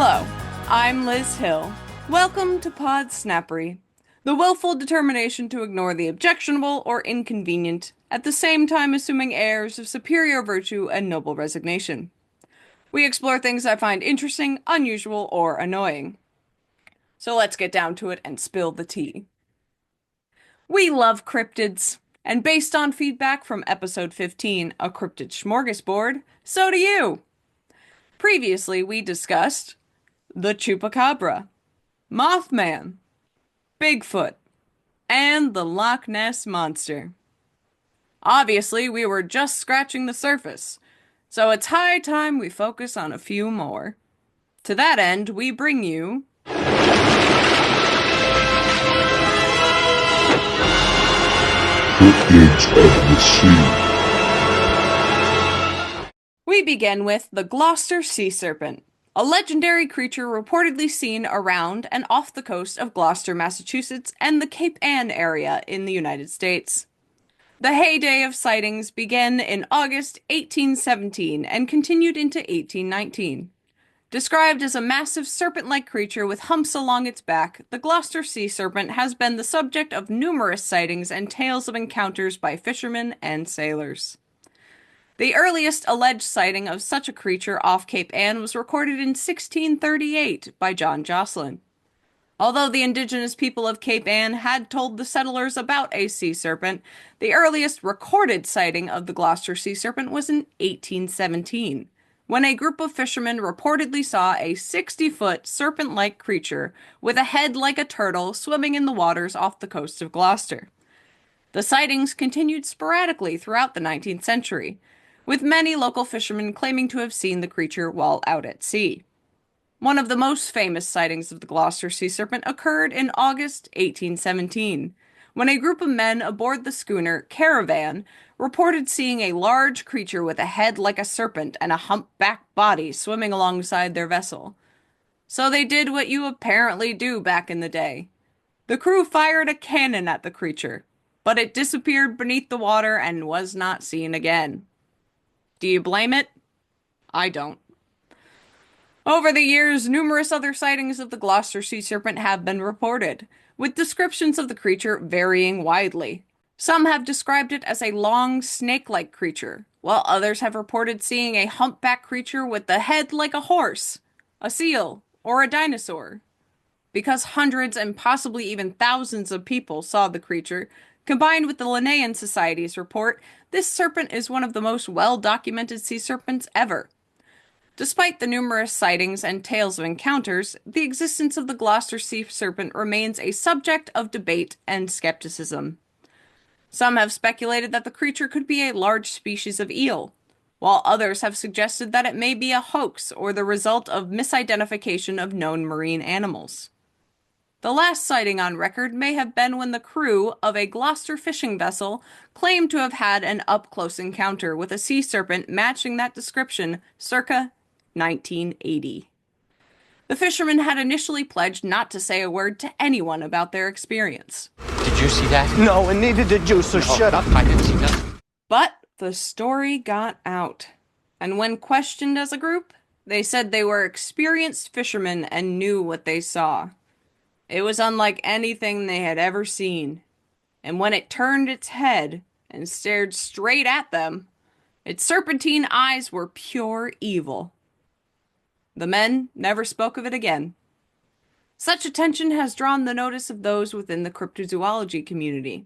Hello, I'm Liz Hill. Welcome to Podsnappery, the willful determination to ignore the objectionable or inconvenient, at the same time assuming airs of superior virtue and noble resignation. We explore things I find interesting, unusual, or annoying. So let's get down to it and spill the tea. We love cryptids, and based on feedback from episode 15, A Cryptid Smorgasbord, so do you! Previously, we discussed the Chupacabra, Mothman, Bigfoot, and the Loch Ness Monster. Obviously, we were just scratching the surface, so it's high time we focus on a few more. To that end, we bring you Cryptids of the Sea. We begin with the Gloucester sea serpent, a legendary creature reportedly seen around and off the coast of Gloucester, Massachusetts, and the Cape Ann area in the United States. The heyday of sightings began in August 1817 and continued into 1819. Described as a massive serpent-like creature with humps along its back, the Gloucester sea serpent has been the subject of numerous sightings and tales of encounters by fishermen and sailors. The earliest alleged sighting of such a creature off Cape Ann was recorded in 1638 by John Jocelyn. Although the indigenous people of Cape Ann had told the settlers about a sea serpent, the earliest recorded sighting of the Gloucester sea serpent was in 1817, when a group of fishermen reportedly saw a 60-foot serpent-like creature with a head like a turtle swimming in the waters off the coast of Gloucester. The sightings continued sporadically throughout the 19th century, with many local fishermen claiming to have seen the creature while out at sea. One of the most famous sightings of the Gloucester sea serpent occurred in August 1817, when a group of men aboard the schooner Caravan reported seeing a large creature with a head like a serpent and a humpback body swimming alongside their vessel. So they did what you apparently do back in the day. The crew fired a cannon at the creature, but it disappeared beneath the water and was not seen again. Do you blame it? I don't. Over the years, numerous other sightings of the Gloucester sea serpent have been reported, with descriptions of the creature varying widely. Some have described it as a long, snake-like creature, while others have reported seeing a humpback creature with a head like a horse, a seal, or a dinosaur. Because hundreds and possibly even thousands of people saw the creature, combined with the Linnaean Society's report, this serpent is one of the most well-documented sea serpents ever. Despite the numerous sightings and tales of encounters, the existence of the Gloucester sea serpent remains a subject of debate and skepticism. Some have speculated that the creature could be a large species of eel, while others have suggested that it may be a hoax or the result of misidentification of known marine animals. The last sighting on record may have been when the crew of a Gloucester fishing vessel claimed to have had an up-close encounter with a sea serpent matching that description circa 1980. The fishermen had initially pledged not to say a word to anyone about their experience. Did you see that? No, and neither did you, so shut up. I didn't see nothing. But the story got out, and when questioned as a group, they said they were experienced fishermen and knew what they saw. It was unlike anything they had ever seen, and when it turned its head and stared straight at them, its serpentine eyes were pure evil. The men never spoke of it again. Such attention has drawn the notice of those within the cryptozoology community,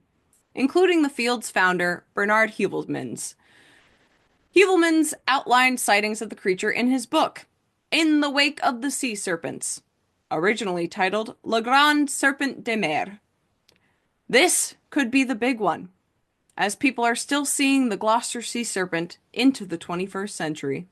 including the field's founder, Bernard Heuvelmans. Heuvelmans outlined sightings of the creature in his book, In the Wake of the Sea Serpents, originally titled Le Grand Serpent de Mer. This could be the big one, as people are still seeing the Gloucester sea serpent into the 21st century.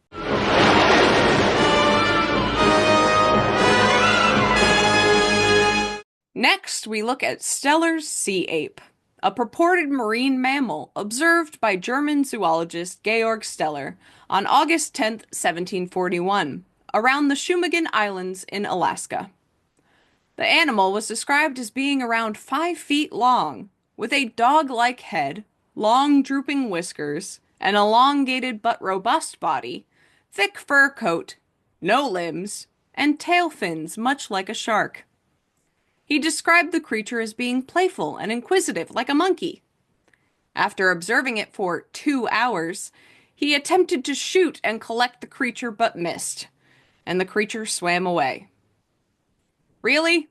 Next, we look at Steller's sea ape, a purported marine mammal observed by German zoologist Georg Steller on August 10, 1741, around the Shumagon Islands in Alaska. The animal was described as being around 5 feet long, with a dog-like head, long drooping whiskers, an elongated but robust body, thick fur coat, no limbs, and tail fins much like a shark. He described the creature as being playful and inquisitive like a monkey. After observing it for 2 hours, he attempted to shoot and collect the creature but missed, and the creature swam away. Really?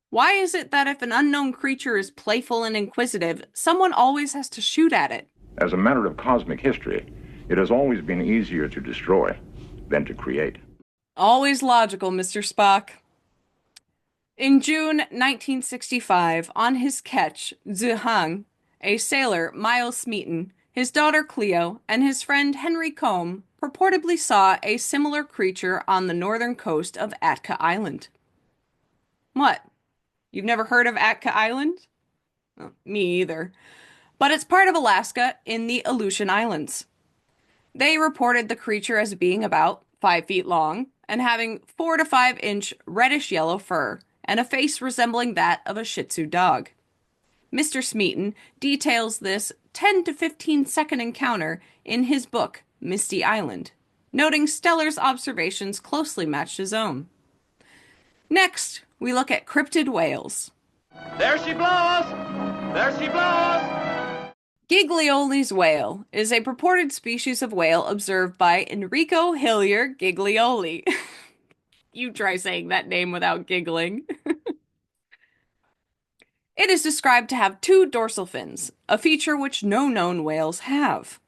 Why is it that if an unknown creature is playful and inquisitive, someone always has to shoot at it? As a matter of cosmic history, it has always been easier to destroy than to create. Always logical, Mr. Spock. In June 1965, on his ketch, Zhuhang, a sailor, Miles Smeaton, his daughter Cleo, and his friend Henry Combe purportedly saw a similar creature on the northern coast of Atka Island. What? You've never heard of Atka Island? Well, me either. But it's part of Alaska in the Aleutian Islands. They reported the creature as being about 5 feet long and having 4 to 5 inch reddish yellow fur and a face resembling that of a Shih Tzu dog. Mr. Smeaton details this 10 to 15 second encounter in his book, Misty Island, noting Steller's observations closely matched his own. Next, we look at cryptid whales. There she blows! There she blows! Giglioli's whale is a purported species of whale observed by Enrico Hillier Giglioli. You try saying that name without giggling. It is described to have 2 dorsal fins, a feature which no known whales have.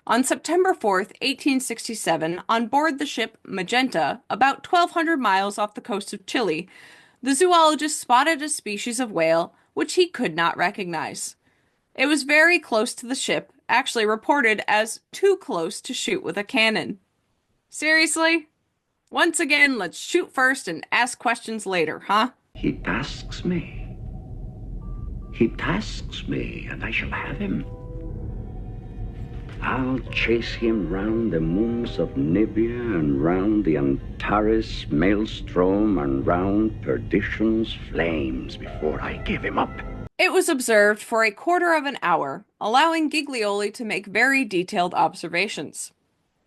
On September 4th, 1867, on board the ship Magenta, about 1,200 miles off the coast of Chile, the zoologist spotted a species of whale which he could not recognize. It was very close to the ship, actually reported as too close to shoot with a cannon. Seriously? Once again, let's shoot first and ask questions later, huh? He tasks me. He tasks me, and I shall have him. I'll chase him round the moons of Nibia and round the Antares maelstrom and round perdition's flames before I give him up. It was observed for a quarter of an hour, allowing Giglioli to make very detailed observations.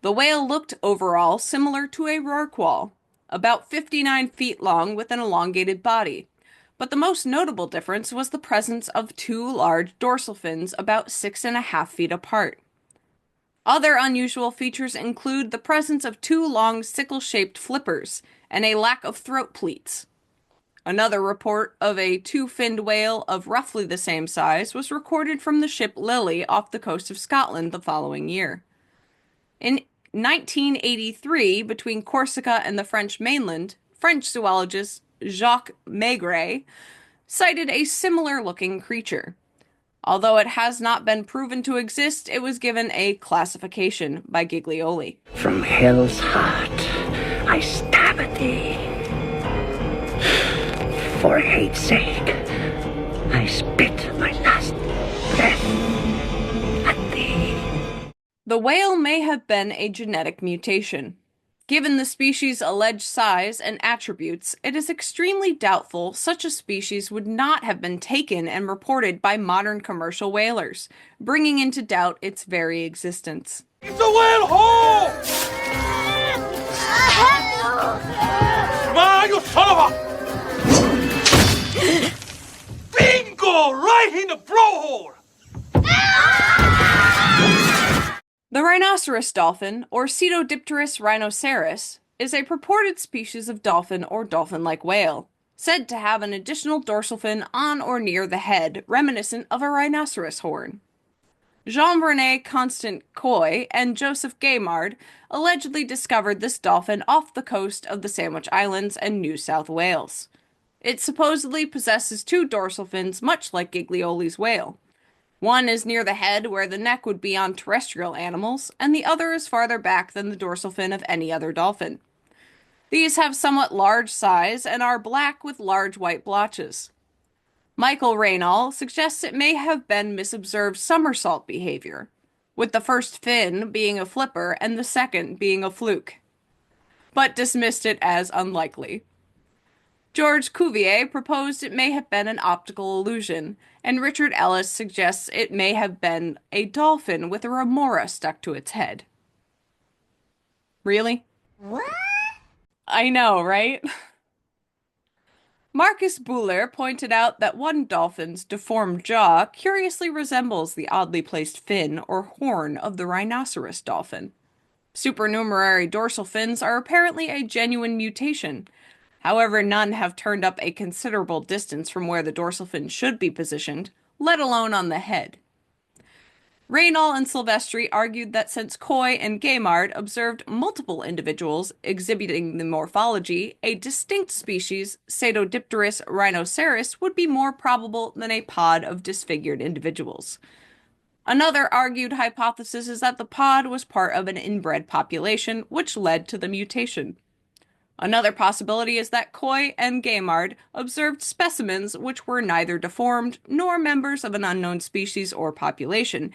The whale looked overall similar to a rorqual, about 59 feet long with an elongated body, but the most notable difference was the presence of 2 large dorsal fins about 6.5 feet apart. Other unusual features include the presence of 2 long sickle-shaped flippers and a lack of throat pleats. Another report of a 2-finned whale of roughly the same size was recorded from the ship Lily off the coast of Scotland the following year. In 1983, between Corsica and the French mainland, French zoologist Jacques Maigret cited a similar-looking creature. Although it has not been proven to exist, it was given a classification by Giglioli. From hell's heart, I stab at thee. For hate's sake, I spit my last breath at thee. The whale may have been a genetic mutation. Given the species' alleged size and attributes, it is extremely doubtful such a species would not have been taken and reported by modern commercial whalers, bringing into doubt its very existence. It's a whale hole! Come on, you son of a... Bingo! Right in the blowhole! The rhinoceros dolphin, or Cetodipterus rhinoceros, is a purported species of dolphin or dolphin-like whale, said to have an additional dorsal fin on or near the head, reminiscent of a rhinoceros horn. Jean-René Constant Coy and Joseph Gaymard allegedly discovered this dolphin off the coast of the Sandwich Islands and New South Wales. It supposedly possesses 2 dorsal fins much like Giglioli's whale. One is near the head where the neck would be on terrestrial animals, and the other is farther back than the dorsal fin of any other dolphin. These have somewhat large size and are black with large white blotches. Michael Raynal suggests it may have been misobserved somersault behavior, with the first fin being a flipper and the second being a fluke, but dismissed it as unlikely. George Cuvier proposed it may have been an optical illusion, and Richard Ellis suggests it may have been a dolphin with a remora stuck to its head. Really? What? I know, right? Marcus Buhler pointed out that one dolphin's deformed jaw curiously resembles the oddly placed fin or horn of the rhinoceros dolphin. Supernumerary dorsal fins are apparently a genuine mutation. However, none have turned up a considerable distance from where the dorsal fin should be positioned, let alone on the head. Raynal and Silvestri argued that since Coy and Gaimard observed multiple individuals exhibiting the morphology, a distinct species, Pseudodipterus rhinoceros, would be more probable than a pod of disfigured individuals. Another argued hypothesis is that the pod was part of an inbred population, which led to the mutation. Another possibility is that Coy and Gaimard observed specimens which were neither deformed nor members of an unknown species or population,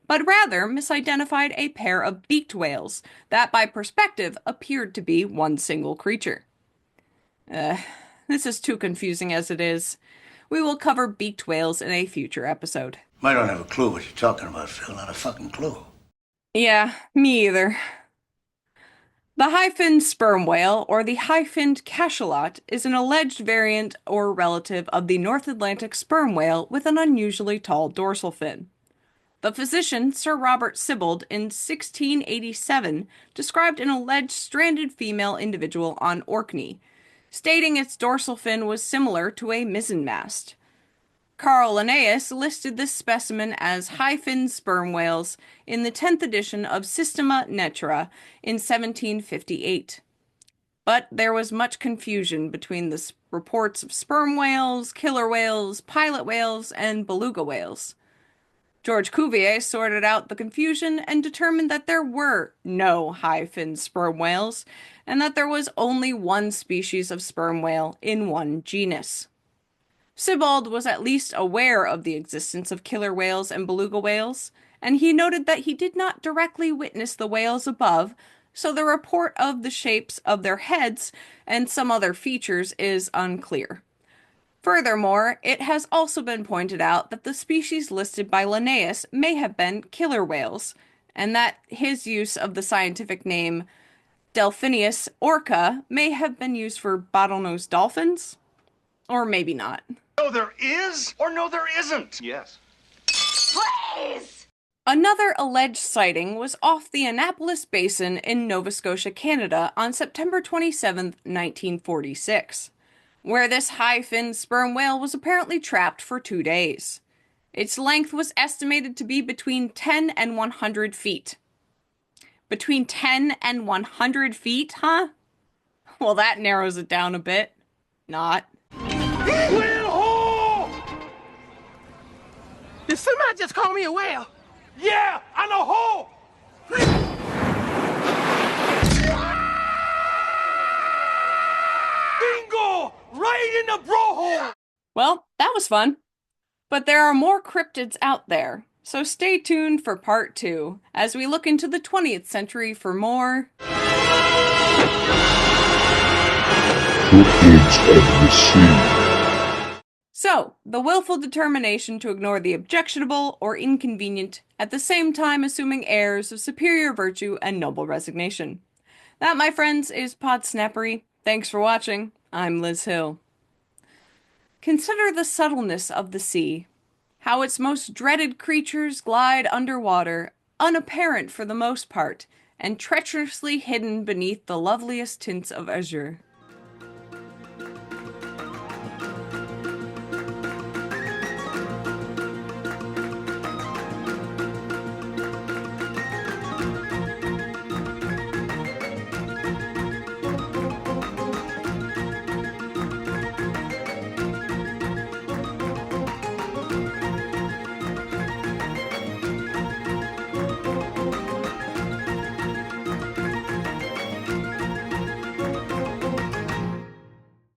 but rather misidentified a pair of beaked whales that by perspective appeared to be one single creature. This is too confusing as it is. We will cover beaked whales in a future episode. I don't have a clue what you're talking about, Phil. Not a fucking clue. Yeah, me either. The high-finned sperm whale, or the high-finned cachalot, is an alleged variant or relative of the North Atlantic sperm whale with an unusually tall dorsal fin. The physician, Sir Robert Sibbald, in 1687, described an alleged stranded female individual on Orkney, stating its dorsal fin was similar to a mizzenmast. Carl Linnaeus listed this specimen as high-finned sperm whales in the 10th edition of Systema Natura in 1758. But there was much confusion between the reports of sperm whales, killer whales, pilot whales, and beluga whales. George Cuvier sorted out the confusion and determined that there were no high-finned sperm whales, and that there was only one species of sperm whale in one genus. Sibbald was at least aware of the existence of killer whales and beluga whales, and he noted that he did not directly witness the whales above, so the report of the shapes of their heads and some other features is unclear. Furthermore, it has also been pointed out that the species listed by Linnaeus may have been killer whales, and that his use of the scientific name Delphinius orca may have been used for bottlenose dolphins, or maybe not. No, there is, or no, there isn't. Yes. Another alleged sighting was off the Annapolis Basin in Nova Scotia, Canada on September 27, 1946, where this high-finned sperm whale was apparently trapped for 2 days. Its length was estimated to be between 10 and 100 feet. Between 10 and 100 feet, huh? Well, that narrows it down a bit. Not. Whale hole! Did somebody just call me a whale? Yeah, on a hole! Bingo! Right in the bro hole! Well, that was fun. But there are more cryptids out there, so stay tuned for part 2 as we look into the 20th century for more Cryptids of the Sea. So, the willful determination to ignore the objectionable or inconvenient, at the same time assuming airs of superior virtue and noble resignation. That, my friends, is Podsnappery. Thanks for watching. I'm Liz Hill. Consider the subtleness of the sea, how its most dreaded creatures glide underwater, unapparent for the most part, and treacherously hidden beneath the loveliest tints of azure.